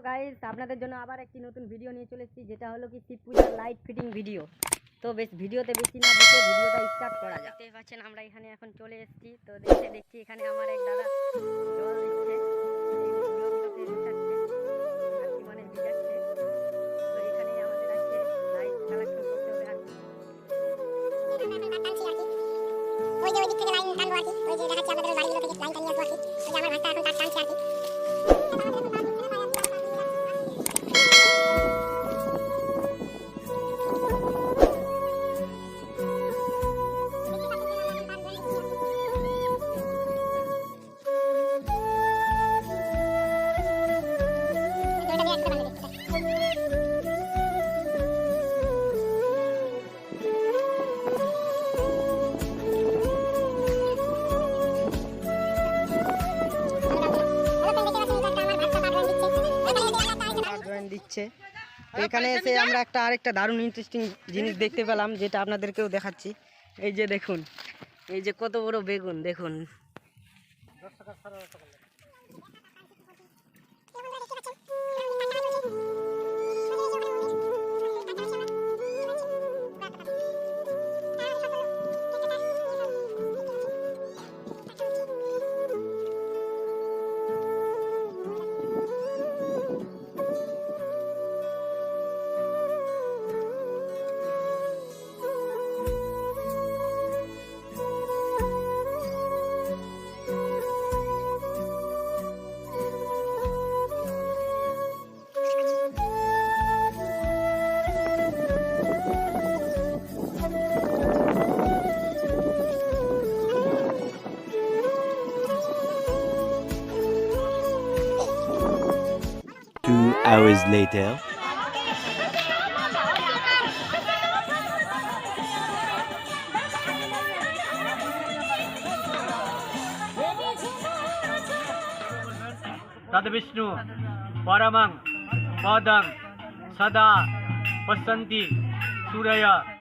Guys, আপনাদের জন্য আবার একটি নতুন ভিডিও নিয়ে চলে এসেছি, যেটা হলো কি শিব পূজার লাইট ফিটিং ভিডিও। তো ভিডিওতে বেশি না দেখে ভিডিওটা স্টার্ট করা যাক। দেখতে পাচ্ছেন আমরা এখানে এখন চলে এসেছি। তো দেখছি এখানে আমার এক দাদা জল দিচ্ছে, মানে ভিজাচ্ছে। তো এখানে আমাদের আছে লাইট কালেকশন করতে হবে আর কি। ওই যে ওই দিক থেকে লাইন টানবো আর কি, ওই যে দেখাচ্ছি আপনাদের বাড়িগুলো থেকে লাইন টানিয়ে আসবো আর কি। ওই যে আমার ভাষা এখন তার টানছে আর কি। দিচ্ছে তো এখানে এসে আমরা আরেকটা দারুণ ইন্টারেস্টিং জিনিস দেখতে পেলাম, যেটা আপনাদেরকেও দেখাচ্ছি। এই যে দেখুন, এই যে কত বড় বেগুন দেখুন। Hours later. तद्विष्णु परमं पदं सदा पश्यन्ति सूर्य